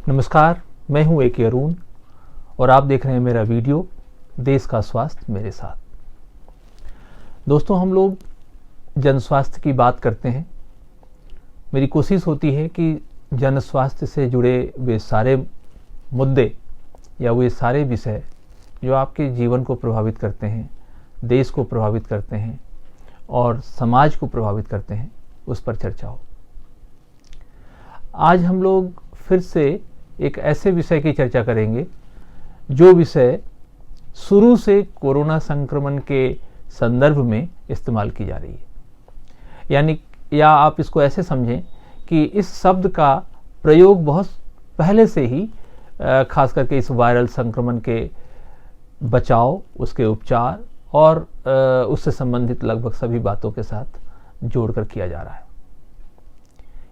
नमस्कार, मैं हूं A.K. अरुण और आप देख रहे हैं मेरा वीडियो देश का स्वास्थ्य मेरे साथ। दोस्तों, हम लोग जन स्वास्थ्य की बात करते हैं। मेरी कोशिश होती है कि जन स्वास्थ्य से जुड़े वे सारे मुद्दे या वे सारे विषय जो आपके जीवन को प्रभावित करते हैं, देश को प्रभावित करते हैं और समाज को प्रभावित करते हैं, उस पर चर्चा हो। आज हम लोग फिर से एक ऐसे विषय की चर्चा करेंगे जो विषय शुरू से कोरोना संक्रमण के संदर्भ में इस्तेमाल की जा रही है। यानी या आप इसको ऐसे समझें कि इस शब्द का प्रयोग बहुत पहले से ही खास करके इस वायरल संक्रमण के बचाव, उसके उपचार और उससे संबंधित लगभग सभी बातों के साथ जोड़कर किया जा रहा है।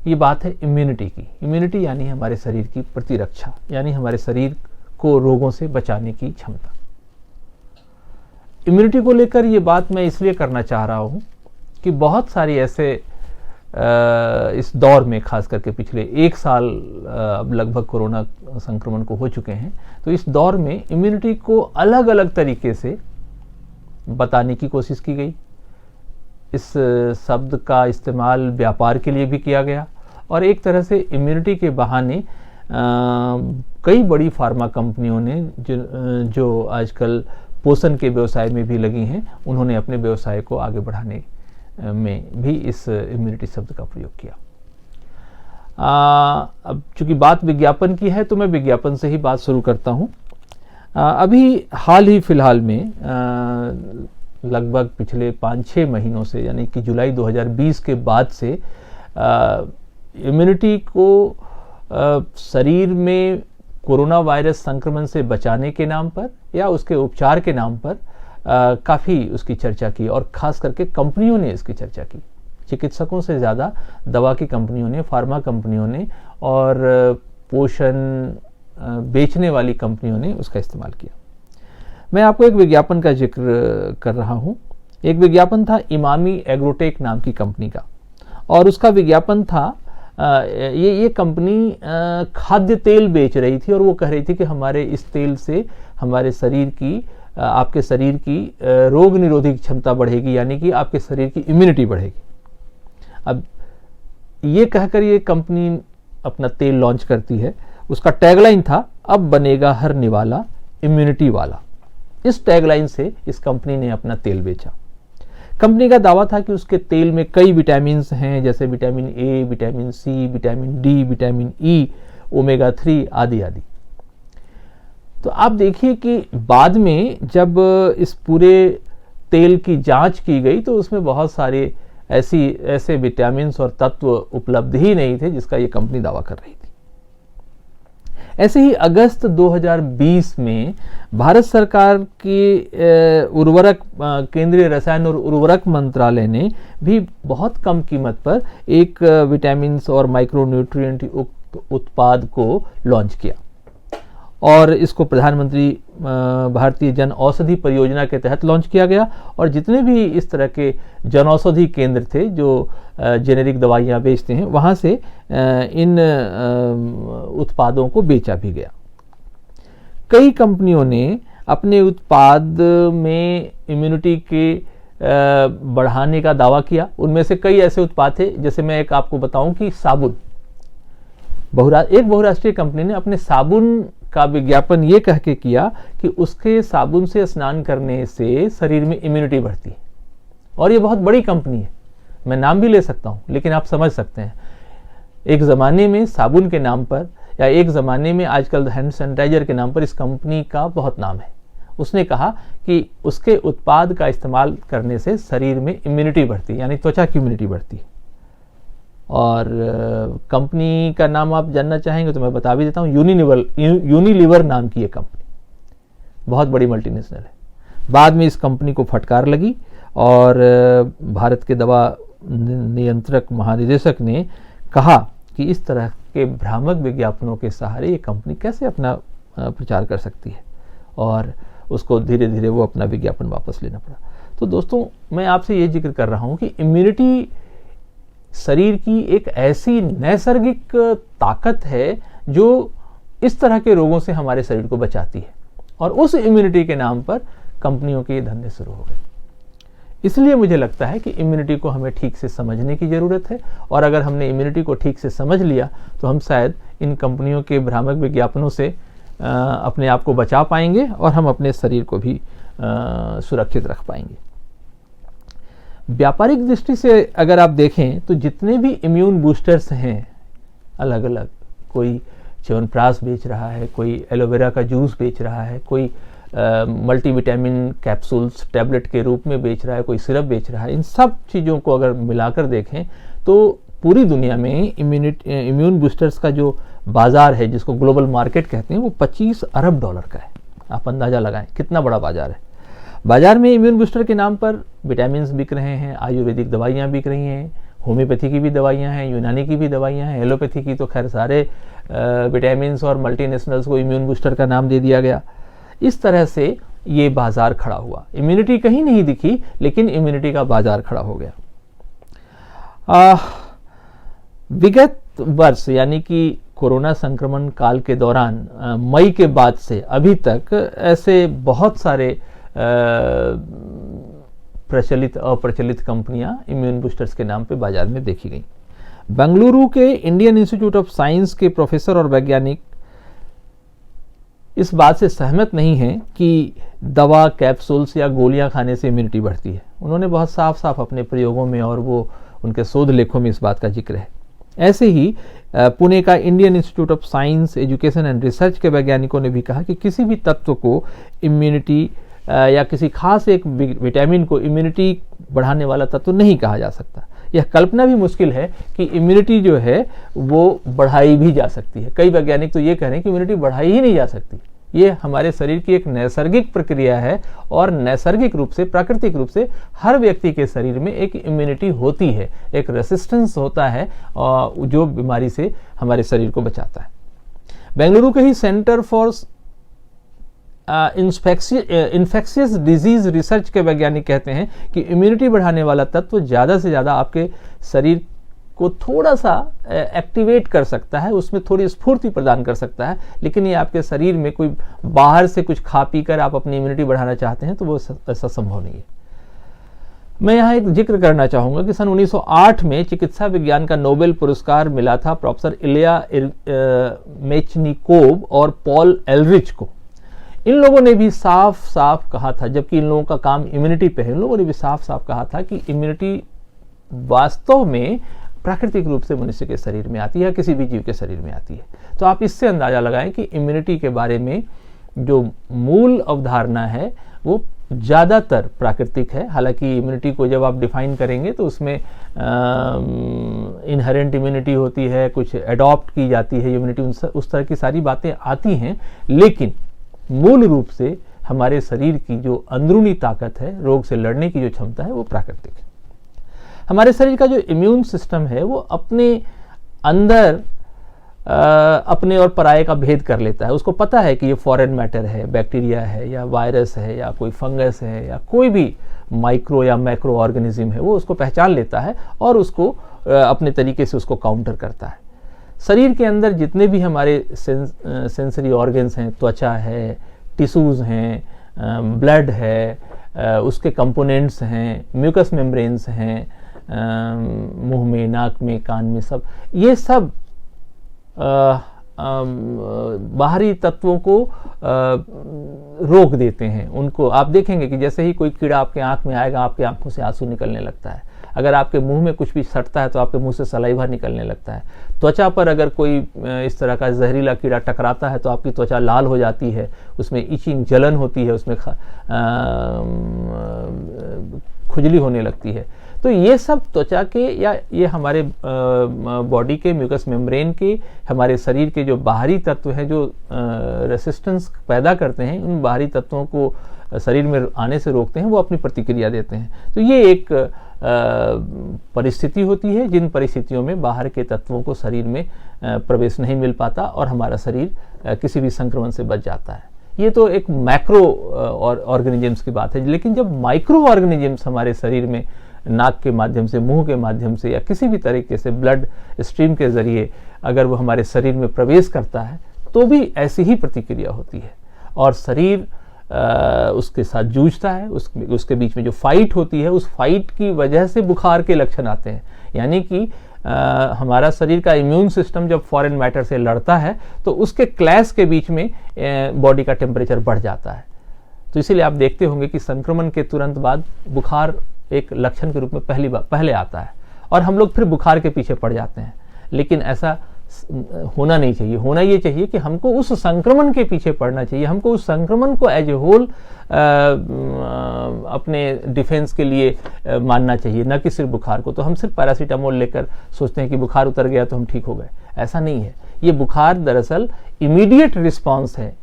ये बात है इम्यूनिटी की। इम्यूनिटी यानी हमारे शरीर की प्रतिरक्षा, यानी हमारे शरीर को रोगों से बचाने की क्षमता। इम्यूनिटी को लेकर ये बात मैं इसलिए करना चाह रहा हूँ कि बहुत सारी ऐसे इस दौर में, खास करके पिछले एक साल अब लगभग कोरोना संक्रमण को हो चुके हैं, तो इस दौर में इम्यूनिटी को अलग अलग तरीके से बताने की कोशिश की गई। इस शब्द का इस्तेमाल व्यापार के लिए भी किया गया और एक तरह से इम्यूनिटी के बहाने कई बड़ी फार्मा कंपनियों ने जो आजकल पोषण के व्यवसाय में भी लगी हैं, उन्होंने अपने व्यवसाय को आगे बढ़ाने में भी इस इम्यूनिटी शब्द का प्रयोग किया। अब चूंकि बात विज्ञापन की है तो मैं विज्ञापन से ही बात शुरू करता हूँ। अभी हाल ही फिलहाल में लगभग पिछले 5-6 महीनों से, यानी कि जुलाई 2020 के बाद से इम्यूनिटी को शरीर में कोरोना वायरस संक्रमण से बचाने के नाम पर या उसके उपचार के नाम पर काफ़ी उसकी चर्चा की और ख़ास करके कंपनियों ने इसकी चर्चा की। चिकित्सकों से ज़्यादा दवा की कंपनियों ने, फार्मा कंपनियों ने और पोषण बेचने वाली कंपनियों ने उसका इस्तेमाल किया। मैं आपको एक विज्ञापन का जिक्र कर रहा हूँ। एक विज्ञापन था इमामी एग्रोटेक नाम की कंपनी का और उसका विज्ञापन था ये कंपनी खाद्य तेल बेच रही थी और वो कह रही थी कि हमारे इस तेल से हमारे शरीर की, आपके शरीर की रोग निरोधक क्षमता बढ़ेगी, यानी कि आपके शरीर की इम्यूनिटी बढ़ेगी। अब ये कहकर ये कंपनी अपना तेल लॉन्च करती है। उसका टैगलाइन था, अब बनेगा हर निवाला इम्यूनिटी वाला। इस टैगलाइन से इस कंपनी ने अपना तेल बेचा। कंपनी का दावा था कि उसके तेल में कई विटामिन हैं, जैसे vitamin A, vitamin C, vitamin D, vitamin E, omega 3 आदि आदि। तो आप देखिए कि बाद में जब इस पूरे तेल की जांच की गई तो उसमें बहुत सारे ऐसे विटामिन और तत्व उपलब्ध ही नहीं थे जिसका ये कंपनी दावा कर रही थी। ऐसे ही अगस्त 2020 में भारत सरकार की उर्वरक, केंद्रीय रसायन और उर्वरक मंत्रालय ने भी बहुत कम कीमत पर एक विटामिन और माइक्रोन्यूट्रिएंट युक्त उत्पाद को लॉन्च किया और इसको प्रधानमंत्री भारतीय जन औषधि परियोजना के तहत लॉन्च किया गया और जितने भी इस तरह के जन औषधि केंद्र थे जो जेनेरिक दवाइयाँ बेचते हैं, वहाँ से इन उत्पादों को बेचा भी गया। कई कंपनियों ने अपने उत्पाद में इम्यूनिटी के बढ़ाने का दावा किया। उनमें से कई ऐसे उत्पाद थे, जैसे मैं एक आपको बताऊं कि साबुन। एक बहुराष्ट्रीय कंपनी ने अपने साबुन का विज्ञापन ये कह के किया कि उसके साबुन से स्नान करने से शरीर में इम्यूनिटी बढ़ती है। और ये बहुत बड़ी कंपनी है, मैं नाम भी ले सकता हूँ, लेकिन आप समझ सकते हैं एक ज़माने में साबुन के नाम पर या एक ज़माने में आजकल हैंड सैनिटाइजर के नाम पर इस कंपनी का बहुत नाम है। उसने कहा कि उसके उत्पाद का इस्तेमाल करने से शरीर में इम्यूनिटी बढ़ती है, यानी त्वचा की इम्यूनिटी बढ़ती है। और कंपनी का नाम आप जानना चाहेंगे तो मैं बता भी देता हूँ, यूनिलीवर नाम की ये कंपनी बहुत बड़ी मल्टीनेशनल है। बाद में इस कंपनी को फटकार लगी और भारत के दवा नियंत्रक महानिदेशक ने कहा कि इस तरह के भ्रामक विज्ञापनों के सहारे ये कंपनी कैसे अपना प्रचार कर सकती है, और उसको धीरे धीरे वो अपना विज्ञापन वापस लेना पड़ा। तो दोस्तों, मैं आपसे ये जिक्र कर रहा हूँ कि इम्यूनिटी शरीर की एक ऐसी नैसर्गिक ताकत है जो इस तरह के रोगों से हमारे शरीर को बचाती है। और उस इम्यूनिटी के नाम पर कंपनियों के धंधे शुरू हो गए। इसलिए मुझे लगता है कि इम्यूनिटी को हमें ठीक से समझने की ज़रूरत है, और अगर हमने इम्यूनिटी को ठीक से समझ लिया तो हम शायद इन कंपनियों के भ्रामक विज्ञापनों से अपने आप को बचा पाएंगे और हम अपने शरीर को भी सुरक्षित रख पाएंगे। व्यापारिक दृष्टि से अगर आप देखें तो जितने भी इम्यून बूस्टर्स हैं अलग अलग, कोई च्यवनप्राश बेच रहा है, कोई एलोवेरा का जूस बेच रहा है, कोई मल्टीविटामिन कैप्सूल्स टैबलेट के रूप में बेच रहा है, कोई सिरप बेच रहा है, इन सब चीज़ों को अगर मिलाकर देखें तो पूरी दुनिया में इम्यून बूस्टर्स का जो बाज़ार है, जिसको ग्लोबल मार्केट कहते हैं, वो 25 अरब डॉलर का है। आप अंदाज़ा लगाएं कितना बड़ा बाज़ार है। बाज़ार में इम्यून बूस्टर के नाम पर विटामिन बिक रहे हैं, आयुर्वेदिक दवाइयाँ बिक रही हैं, होम्योपैथी की भी दवाइयाँ हैं, यूनानी की भी दवाइयाँ हैं, एलोपैथी की तो खैर सारे विटामिन और मल्टीनेशनल्स को इम्यून बूस्टर का नाम दे दिया गया। इस तरह से ये बाज़ार खड़ा हुआ। इम्यूनिटी कहीं नहीं दिखी, लेकिन इम्यूनिटी का बाज़ार खड़ा हो गया। विगत वर्ष यानी कि कोरोना संक्रमण काल के दौरान मई के बाद से अभी तक ऐसे बहुत सारे प्रचलित अप्रचलित कंपनियां इम्यून बूस्टर्स के नाम पे बाजार में देखी गई। बेंगलुरु के इंडियन इंस्टीट्यूट ऑफ साइंस के प्रोफेसर और वैज्ञानिक इस बात से सहमत नहीं हैं कि दवा, कैप्सूल्स या गोलियां खाने से इम्यूनिटी बढ़ती है। उन्होंने बहुत साफ साफ अपने प्रयोगों में और वो उनके शोध लेखों में इस बात का जिक्र है। ऐसे ही पुणे का Indian institute of science, education and research के वैज्ञानिकों ने भी कहा कि किसी भी तत्व को इम्यूनिटी या किसी खास एक विटामिन को इम्यूनिटी बढ़ाने वाला तत्व नहीं कहा जा सकता। यह कल्पना भी मुश्किल है कि इम्यूनिटी जो है वो बढ़ाई भी जा सकती है। कई वैज्ञानिक तो ये कह रहे हैं कि इम्यूनिटी बढ़ाई ही नहीं जा सकती। ये हमारे शरीर की एक नैसर्गिक प्रक्रिया है और नैसर्गिक रूप से, प्राकृतिक रूप से हर व्यक्ति के शरीर में एक इम्यूनिटी होती है, एक रेसिस्टेंस होता है जो बीमारी से हमारे शरीर को बचाता है। बेंगलुरु के ही centre for infectious disease research के वैज्ञानिक कहते हैं कि इम्यूनिटी बढ़ाने वाला तत्व ज़्यादा से ज़्यादा आपके शरीर को थोड़ा सा एक्टिवेट कर सकता है, उसमें थोड़ी स्फूर्ति प्रदान कर सकता है, लेकिन ये आपके शरीर में कोई बाहर से कुछ खा पी कर आप अपनी इम्यूनिटी बढ़ाना चाहते हैं तो वो ऐसा संभव नहीं है। मैं यहाँ एक जिक्र करना चाहूँगा कि सन 1908 में चिकित्सा विज्ञान का नोबेल पुरस्कार मिला था प्रोफेसर इलिया मेचनिकोव और पॉल एलरिच को। इन लोगों ने भी साफ साफ कहा था, जबकि इन लोगों का काम इम्यूनिटी पे है, इन लोगों ने भी साफ साफ कहा था कि इम्यूनिटी वास्तव में प्राकृतिक रूप से मनुष्य के शरीर में आती है, किसी भी जीव के शरीर में आती है। तो आप इससे अंदाजा लगाएं कि इम्यूनिटी के बारे में जो मूल अवधारणा है वो ज़्यादातर प्राकृतिक है। हालांकि इम्यूनिटी को जब आप डिफाइन करेंगे तो उसमें इनहेरेंट इम्यूनिटी होती है, कुछ एडॉप्ट की जाती है इम्यूनिटी, उस तरह की सारी बातें आती हैं, लेकिन मूल रूप से हमारे शरीर की जो अंदरूनी ताकत है, रोग से लड़ने की जो क्षमता है, वो प्राकृतिक है। हमारे शरीर का जो इम्यून सिस्टम है वो अपने अंदर अपने और पराये का भेद कर लेता है। उसको पता है कि ये फॉरेन मैटर है, बैक्टीरिया है या वायरस है या कोई फंगस है या कोई भी माइक्रो या मैक्रो ऑर्गेनिज्म है, वो उसको पहचान लेता है और उसको अपने तरीके से उसको काउंटर करता है। शरीर के अंदर जितने भी हमारे सेंसरी ऑर्गन्स हैं, त्वचा है, टिश्यूज़ हैं, ब्लड है, उसके कंपोनेंट्स हैं, म्यूकस मेम्ब्रेन्स हैं, मुंह में, नाक में, कान में, सब ये सब बाहरी तत्वों को रोक देते हैं। उनको आप देखेंगे कि जैसे ही कोई कीड़ा आपके आंख में आएगा, आपकी आंखों से आंसू निकलने लगता है। अगर आपके मुंह में कुछ भी सटता है तो आपके मुंह से सलाइवा निकलने लगता है। त्वचा पर अगर कोई इस तरह का जहरीला कीड़ा टकराता है तो आपकी त्वचा लाल हो जाती है, उसमें इचिंग, जलन होती है, उसमें खुजली होने लगती है। तो ये सब त्वचा के या ये हमारे बॉडी के म्यूकस मेम्ब्रेन के, हमारे शरीर के जो बाहरी तत्व हैं जो रेसिस्टेंस पैदा करते हैं, उन बाहरी तत्वों को शरीर में आने से रोकते हैं, वो अपनी प्रतिक्रिया देते हैं। तो ये एक परिस्थिति होती है जिन परिस्थितियों में बाहर के तत्वों को शरीर में प्रवेश नहीं मिल पाता और हमारा शरीर किसी भी संक्रमण से बच जाता है। ये तो एक मैक्रो ऑर्गेनिजम्स की बात है, लेकिन जब माइक्रो ऑर्गेनिजम्स हमारे शरीर में नाक के माध्यम से, मुंह के माध्यम से या किसी भी तरीके से ब्लड स्ट्रीम के जरिए अगर वो हमारे शरीर में प्रवेश करता है तो भी ऐसी ही प्रतिक्रिया होती है और शरीर उसके साथ जूझता है। उसके बीच में जो फाइट होती है, उस फाइट की वजह से बुखार के लक्षण आते हैं। यानी कि हमारा शरीर का इम्यून सिस्टम जब फॉरेन मैटर से लड़ता है तो उसके क्लैश के बीच में बॉडी का टेम्परेचर बढ़ जाता है। तो इसीलिए आप देखते होंगे कि संक्रमण के तुरंत बाद बुखार एक लक्षण के रूप में पहले आता है और हम लोग फिर बुखार के पीछे पड़ जाते हैं। लेकिन ऐसा होना नहीं चाहिए। होना ये चाहिए कि हमको उस संक्रमण के पीछे पड़ना चाहिए, हमको उस संक्रमण को एज ए होल अपने डिफेंस के लिए मानना चाहिए, न कि सिर्फ बुखार को। तो हम सिर्फ पैरासीटामोल लेकर सोचते हैं कि बुखार उतर गया तो हम ठीक हो गए, ऐसा नहीं है। ये बुखार दरअसल इमीडिएट रिस्पॉन्स है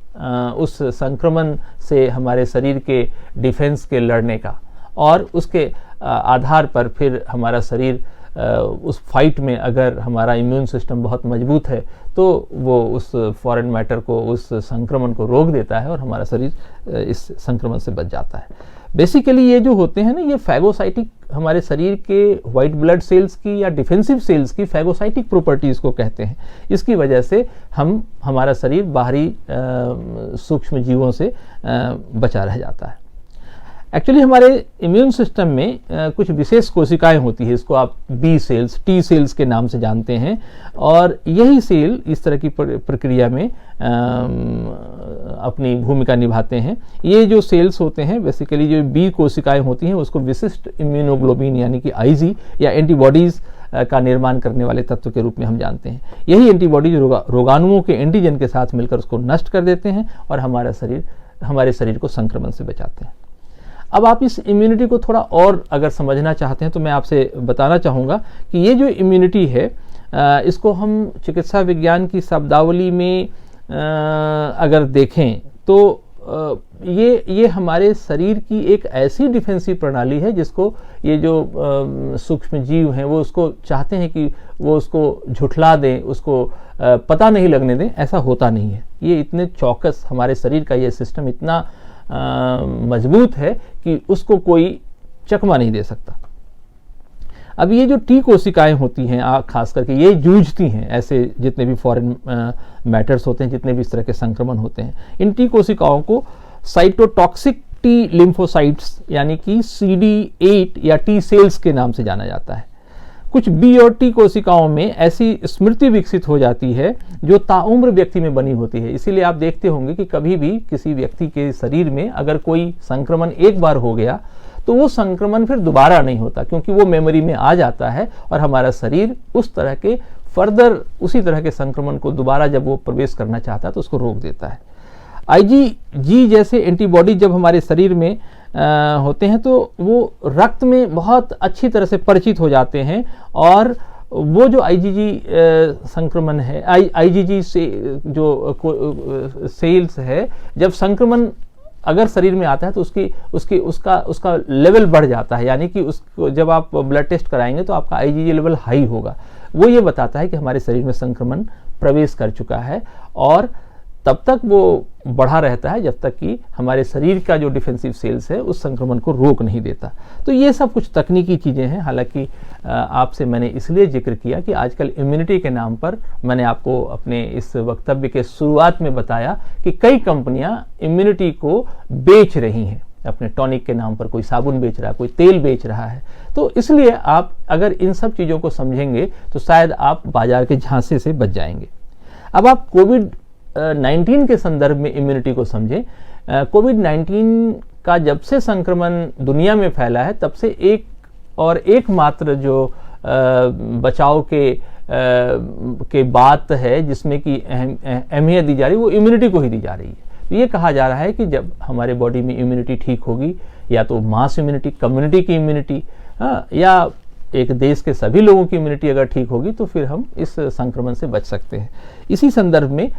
उस संक्रमण से हमारे शरीर के डिफेंस के लड़ने का, और उसके आधार पर फिर हमारा शरीर उस फाइट में, अगर हमारा इम्यून सिस्टम बहुत मजबूत है तो वो उस फॉरेन मैटर को, उस संक्रमण को रोक देता है और हमारा शरीर इस संक्रमण से बच जाता है। बेसिकली ये जो होते हैं ना, ये फैगोसाइटिक, हमारे शरीर के वाइट ब्लड सेल्स की या डिफेंसिव सेल्स की फैगोसाइटिक प्रॉपर्टीज़ को कहते हैं। इसकी वजह से हमारा शरीर बाहरी सूक्ष्म जीवों से बचा रह जाता है। एक्चुअली हमारे इम्यून सिस्टम में कुछ विशेष कोशिकाएं होती है, इसको आप बी सेल्स, टी सेल्स के नाम से जानते हैं, और यही सेल इस तरह की प्रक्रिया में अपनी भूमिका निभाते हैं। ये जो सेल्स होते हैं, बेसिकली जो बी कोशिकाएं होती हैं, उसको विशिष्ट इम्यूनोग्लोबिन यानी कि आईजी या एंटीबॉडीज़ का निर्माण करने वाले तत्व के रूप में हम जानते हैं। यही एंटीबॉडीज रोगाणुओं के एंटीजन के साथ मिलकर उसको नष्ट कर देते हैं और हमारे शरीर को संक्रमण से बचाते हैं। अब आप इस इम्यूनिटी को थोड़ा और अगर समझना चाहते हैं तो मैं आपसे बताना चाहूँगा कि ये जो इम्यूनिटी है, इसको हम चिकित्सा विज्ञान की शब्दावली में अगर देखें तो ये हमारे शरीर की एक ऐसी डिफेंसिव प्रणाली है जिसको ये जो सूक्ष्म जीव हैं वो उसको चाहते हैं कि वो उसको झुठला दें, उसको पता नहीं लगने दें। ऐसा होता नहीं है। ये इतने चौकस, हमारे शरीर का ये सिस्टम इतना मजबूत है कि उसको कोई चकमा नहीं दे सकता। अब ये जो टी कोशिकाएं होती हैं, खास करके ये जूझती हैं ऐसे जितने भी फॉरेन मैटर्स होते हैं, जितने भी इस तरह के संक्रमण होते हैं, इन टी कोशिकाओं को साइटोटॉक्सिक टी लिम्फोसाइट्स यानी कि CD8 या टी सेल्स के नाम से जाना जाता है। कुछ बी और टी कोशिकाओं में ऐसी स्मृति विकसित हो जाती है जो ताउम्र व्यक्ति में बनी होती है। इसीलिए आप देखते होंगे कि कभी भी किसी व्यक्ति के शरीर में अगर कोई संक्रमण एक बार हो गया तो वो संक्रमण फिर दोबारा नहीं होता, क्योंकि वो मेमोरी में आ जाता है और हमारा शरीर उस तरह के फर्दर उसी तरह के संक्रमण को दोबारा जब वो प्रवेश करना चाहता है तो उसको रोक देता है। IgG जैसे एंटीबॉडी जब हमारे शरीर में होते हैं तो वो रक्त में बहुत अच्छी तरह से परिचित हो जाते हैं, और वो जो IgG संक्रमण है, IgG से जो सेल्स है, जब संक्रमण अगर शरीर में आता है तो उसका लेवल बढ़ जाता है। यानी कि उसको जब आप ब्लड टेस्ट कराएंगे तो आपका IgG लेवल हाई होगा। वो ये बताता है कि हमारे शरीर में संक्रमण प्रवेश कर चुका है, और तब तक वो बढ़ा रहता है जब तक कि हमारे शरीर का जो डिफेंसिव सेल्स है उस संक्रमण को रोक नहीं देता। तो ये सब कुछ तकनीकी चीज़ें हैं। हालांकि आपसे मैंने इसलिए जिक्र किया कि आजकल इम्यूनिटी के नाम पर, मैंने आपको अपने इस वक्तव्य के शुरुआत में बताया कि कई कंपनियां इम्यूनिटी को बेच रही हैं। अपने टॉनिक के नाम पर कोई साबुन बेच रहा है, कोई तेल बेच रहा है। तो इसलिए आप अगर इन सब चीज़ों को समझेंगे तो शायद आप बाजार के झांसे से बच जाएंगे। अब आप कोविड-19 के संदर्भ में इम्यूनिटी को समझें। कोविड-19 का जब से संक्रमण दुनिया में फैला है तब से एकमात्र जो बचाव के बात है जिसमें कि अहमियत दी जा रही है वो इम्यूनिटी को ही दी जा रही है। ये कहा जा रहा है कि जब हमारे बॉडी में इम्यूनिटी ठीक होगी, या तो मास इम्यूनिटी, कम्युनिटी की इम्यूनिटी, या एक देश के सभी लोगों की इम्यूनिटी अगर ठीक होगी तो फिर हम इस संक्रमण से बच सकते हैं। इसी संदर्भ में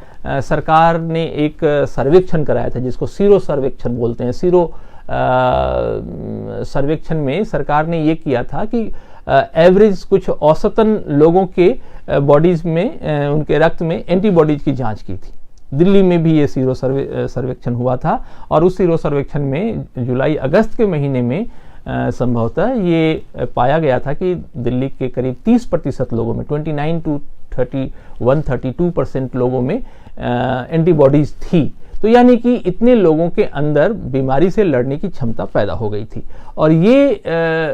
सरकार ने एक सर्वेक्षण कराया था जिसको सीरो सर्वेक्षण बोलते हैं। सीरो सर्वेक्षण में सरकार ने ये किया था कि एवरेज कुछ औसतन लोगों के बॉडीज में, उनके रक्त में एंटीबॉडीज की जांच की थी। दिल्ली में भी ये सीरो सर्वेक्षण हुआ था, और उस सीरो सर्वेक्षण में जुलाई अगस्त के महीने में संभवतः ये पाया गया था कि दिल्ली के करीब 30% लोगों में, 29 to 31-32% लोगों में एंटीबॉडीज थी। तो यानी कि इतने लोगों के अंदर बीमारी से लड़ने की क्षमता पैदा हो गई थी, और ये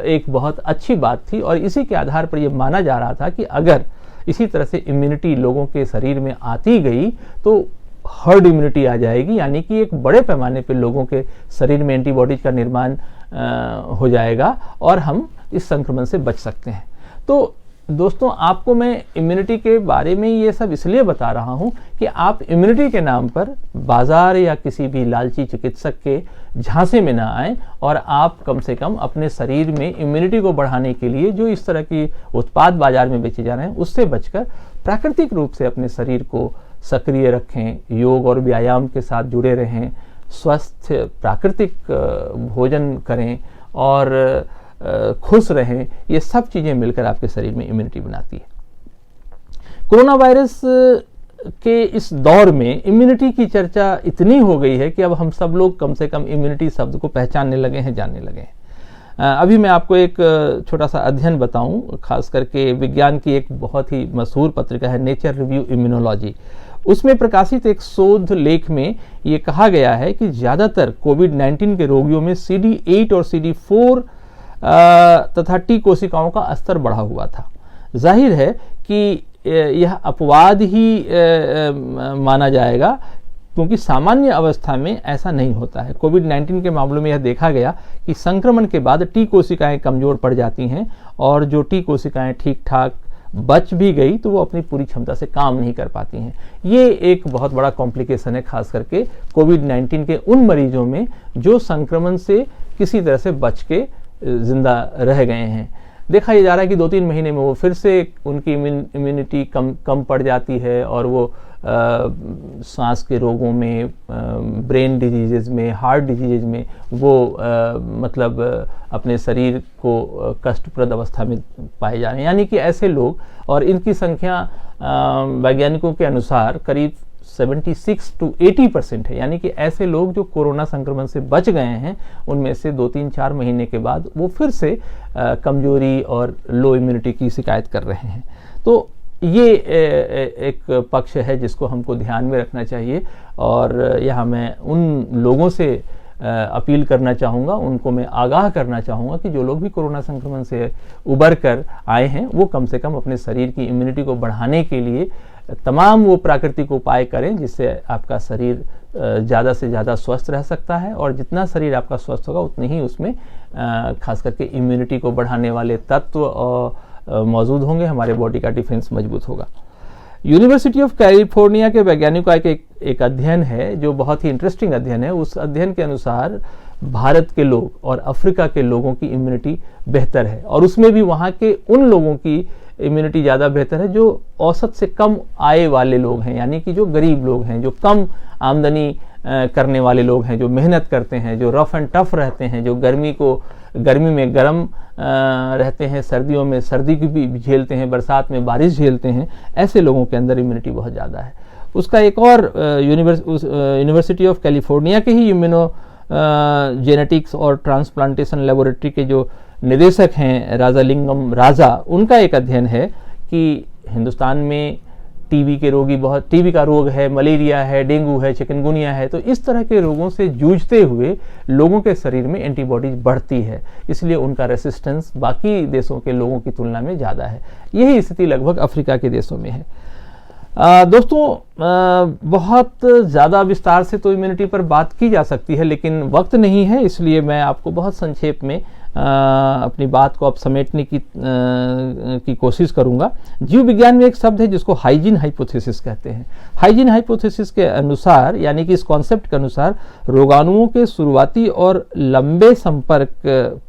एक बहुत अच्छी बात थी। और इसी के आधार पर यह माना जा रहा था कि अगर इसी तरह से इम्यूनिटी लोगों के शरीर में आती गई तो हर्ड इम्यूनिटी आ जाएगी, यानी कि एक बड़े पैमाने पर लोगों के शरीर में एंटीबॉडीज का निर्माण हो जाएगा और हम इस संक्रमण से बच सकते हैं। तो दोस्तों, आपको मैं इम्यूनिटी के बारे में ये सब इसलिए बता रहा हूं कि आप इम्यूनिटी के नाम पर बाजार या किसी भी लालची चिकित्सक के झांसे में ना आएं, और आप कम से कम अपने शरीर में इम्यूनिटी को बढ़ाने के लिए जो इस तरह की उत्पाद बाजार में बेचे जा रहे हैं उससे बचकर प्राकृतिक रूप से अपने शरीर को सक्रिय रखें, योग और व्यायाम के साथ जुड़े रहें, स्वस्थ प्राकृतिक भोजन करें और खुश रहें। ये सब चीज़ें मिलकर आपके शरीर में इम्यूनिटी बनाती है। कोरोना वायरस के इस दौर में इम्यूनिटी की चर्चा इतनी हो गई है कि अब हम सब लोग कम से कम इम्यूनिटी शब्द को पहचानने लगे हैं, जानने लगे हैं। अभी मैं आपको एक छोटा सा अध्ययन बताऊं, खास करके विज्ञान की एक बहुत ही मशहूर पत्रिका है नेचर रिव्यू इम्यूनोलॉजी। उसमें प्रकाशित एक शोध लेख में ये कहा गया है कि ज़्यादातर कोविड-19 के रोगियों में CD8 और CD4 तथा टी कोशिकाओं का स्तर बढ़ा हुआ था। जाहिर है कि यह अपवाद ही माना जाएगा, क्योंकि सामान्य अवस्था में ऐसा नहीं होता है। कोविड-19 के मामलों में यह देखा गया कि संक्रमण के बाद टी कोशिकाएं कमजोर पड़ जाती हैं, और जो टी कोशिकाएं ठीक ठाक बच भी गई तो वो अपनी पूरी क्षमता से काम नहीं कर पाती हैं। ये एक बहुत बड़ा कॉम्प्लिकेशन है, खास करके कोविड-19 के उन मरीजों में जो संक्रमण से किसी तरह से बच के जिंदा रह गए हैं। देखा यह जा रहा है कि 2-3 महीने में वो फिर से उनकी इम्यूनिटी कम पड़ जाती है, और वो सांस के रोगों में, ब्रेन डिजीजेज में, हार्ट डिजीजेज में वो मतलब अपने शरीर को कष्टप्रद अवस्था में पाए जा रहे हैं। यानी कि ऐसे लोग, और इनकी संख्या वैज्ञानिकों के अनुसार करीब 76 to 80% है। यानी कि ऐसे लोग जो कोरोना संक्रमण से बच गए हैं, उनमें से 2-3-4 महीने के बाद वो फिर से कमजोरी और लो इम्यूनिटी की शिकायत कर रहे हैं। तो ये एक पक्ष है जिसको हमको ध्यान में रखना चाहिए, और यहाँ मैं उन लोगों से अपील करना चाहूँगा, उनको मैं आगाह करना चाहूँगा कि जो लोग भी कोरोना संक्रमण से उबर कर आए हैं वो कम से कम अपने शरीर की इम्यूनिटी को बढ़ाने के लिए तमाम वो प्राकृतिक उपाय करें, जिससे आपका शरीर ज़्यादा से ज़्यादा स्वस्थ रह सकता है। और जितना शरीर आपका स्वस्थ होगा उतनी ही उसमें खास करके इम्यूनिटी को बढ़ाने वाले तत्व मौजूद होंगे, हमारे बॉडी का डिफेंस मजबूत होगा। यूनिवर्सिटी ऑफ कैलिफोर्निया के वैज्ञानिकों का एक अध्ययन है जो बहुत ही इंटरेस्टिंग अध्ययन है। उस अध्ययन के अनुसार भारत के लोग और अफ्रीका के लोगों की इम्यूनिटी बेहतर है, और उसमें भी वहाँ के उन लोगों की इम्यूनिटी ज़्यादा बेहतर है जो औसत से कम आय वाले लोग हैं, यानी कि जो गरीब लोग हैं, जो कम आमदनी करने वाले लोग हैं, जो मेहनत करते हैं, जो रफ एंड टफ रहते हैं, जो गर्मी में गर्म रहते हैं, सर्दियों में सर्दी की भी झेलते हैं, बरसात में बारिश झेलते हैं। ऐसे लोगों के अंदर इम्यूनिटी बहुत ज़्यादा है। उसका एक और यूनिवर्सिटी ऑफ कैलिफोर्निया के ही इम्यूनो जेनेटिक्स और ट्रांसप्लांटेशन लेबोरेटरी के जो निदेशक हैं राजालिंगम राजा, उनका एक अध्ययन है कि हिंदुस्तान में टीबी का रोग है, मलेरिया है, डेंगू है, चिकनगुनिया है। तो इस तरह के रोगों से जूझते हुए लोगों के शरीर में एंटीबॉडीज बढ़ती है, इसलिए उनका रेसिस्टेंस बाकी देशों के लोगों की तुलना में ज़्यादा है। यही स्थिति लगभग अफ्रीका के देशों में है। दोस्तों, बहुत ज़्यादा विस्तार से तो इम्यूनिटी पर बात की जा सकती है, लेकिन वक्त नहीं है, इसलिए मैं आपको बहुत संक्षेप में अपनी बात को अब समेटने की कोशिश करूंगा। जीव विज्ञान में एक शब्द है जिसको हाइजीन हाइपोथेसिस कहते हैं। हाइजीन हाइपोथेसिस के अनुसार, यानी कि इस कॉन्सेप्ट के अनुसार, रोगाणुओं के शुरुआती और लंबे संपर्क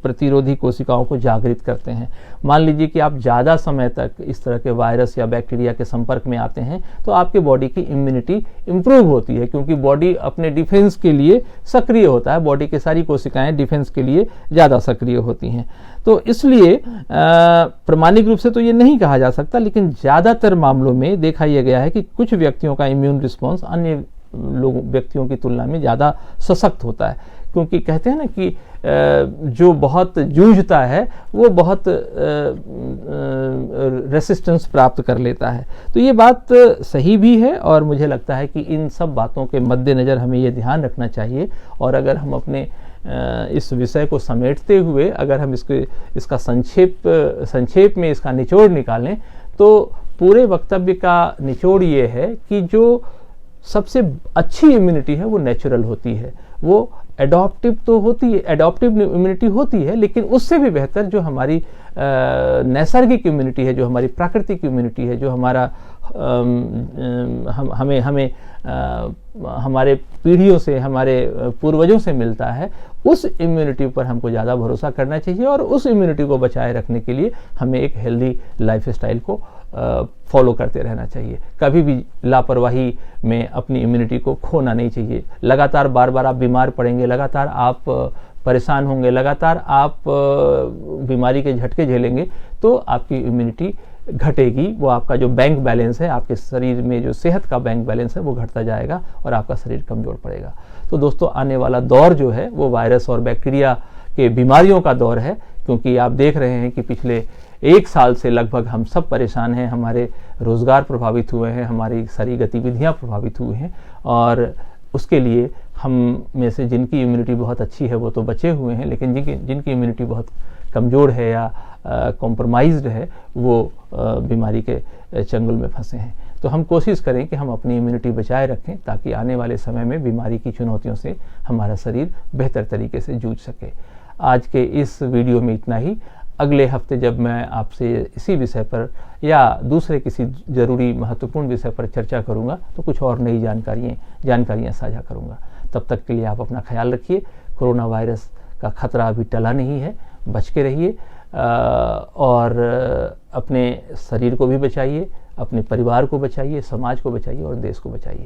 प्रतिरोधी कोशिकाओं को जागृत करते हैं। मान लीजिए कि आप ज़्यादा समय तक इस तरह के वायरस या बैक्टीरिया के संपर्क में आते हैं तो आपके बॉडी की इम्यूनिटी इंप्रूव होती है, क्योंकि बॉडी अपने डिफेंस के लिए सक्रिय होता है। बॉडी के सारी कोशिकाएं डिफेंस के लिए ज़्यादा सक्रिय होती हैं। तो इसलिए प्रामाणिक रूप से तो ये नहीं कहा जा सकता, लेकिन ज़्यादातर मामलों में देखा यह गया है कि कुछ व्यक्तियों का इम्यून रिस्पॉन्स अन्य व्यक्तियों की तुलना में ज़्यादा सशक्त होता है, क्योंकि कहते हैं ना कि जो बहुत जूझता है वो बहुत रेसिस्टेंस प्राप्त कर लेता है। तो ये बात सही भी है और मुझे लगता है कि इन सब बातों के मद्देनज़र हमें ये ध्यान रखना चाहिए। और अगर हम अपने इस विषय को समेटते हुए अगर हम इसका संक्षेप में इसका निचोड़ निकालें तो पूरे वक्तव्य का निचोड़ ये है कि जो सबसे अच्छी इम्यूनिटी है वो नेचुरल होती है, वो एडॉप्टिव तो होती है, एडॉप्टिव इम्यूनिटी होती है, लेकिन उससे भी बेहतर जो हमारी नैसर्गिक इम्यूनिटी है, जो हमारी प्राकृतिक इम्यूनिटी है, जो हमारा हमें हमारे पीढ़ियों से, हमारे पूर्वजों से मिलता है, उस इम्यूनिटी पर हमको ज़्यादा भरोसा करना चाहिए। और उस इम्यूनिटी को बचाए रखने के लिए हमें एक हेल्दी लाइफस्टाइल को फॉलो करते रहना चाहिए। कभी भी लापरवाही में अपनी इम्यूनिटी को खोना नहीं चाहिए। लगातार बार बार आप बीमार पड़ेंगे, लगातार आप परेशान होंगे, लगातार आप बीमारी के झटके झेलेंगे तो आपकी इम्यूनिटी घटेगी। वो आपका जो बैंक बैलेंस है, आपके शरीर में जो सेहत का बैंक बैलेंस है वो घटता जाएगा और आपका शरीर कमज़ोर पड़ेगा। तो दोस्तों, आने वाला दौर जो है वो वायरस और बैक्टीरिया के बीमारियों का दौर है, क्योंकि आप देख रहे हैं कि पिछले 1 साल से लगभग हम सब परेशान हैं। हमारे रोज़गार प्रभावित हुए हैं, हमारी सारी गतिविधियां प्रभावित हुई हैं और उसके लिए हम में से जिनकी इम्यूनिटी बहुत अच्छी है वो तो बचे हुए हैं, लेकिन जिनकी इम्यूनिटी बहुत कमज़ोर है या कॉम्प्रोमाइज्ड है वो बीमारी के चंगुल में फंसे हैं। तो हम कोशिश करें कि हम अपनी इम्यूनिटी बचाए रखें ताकि आने वाले समय में बीमारी की चुनौतियों से हमारा शरीर बेहतर तरीके से जूझ सके। आज के इस वीडियो में इतना ही। अगले हफ्ते जब मैं आपसे इसी विषय पर या दूसरे किसी ज़रूरी महत्वपूर्ण विषय पर चर्चा करूंगा तो कुछ और नई जानकारियाँ साझा करूंगा। तब तक के लिए आप अपना ख्याल रखिए। कोरोना वायरस का खतरा अभी टला नहीं है, बच के रहिए और अपने शरीर को भी बचाइए, अपने परिवार को बचाइए, समाज को बचाइए और देश को बचाइए।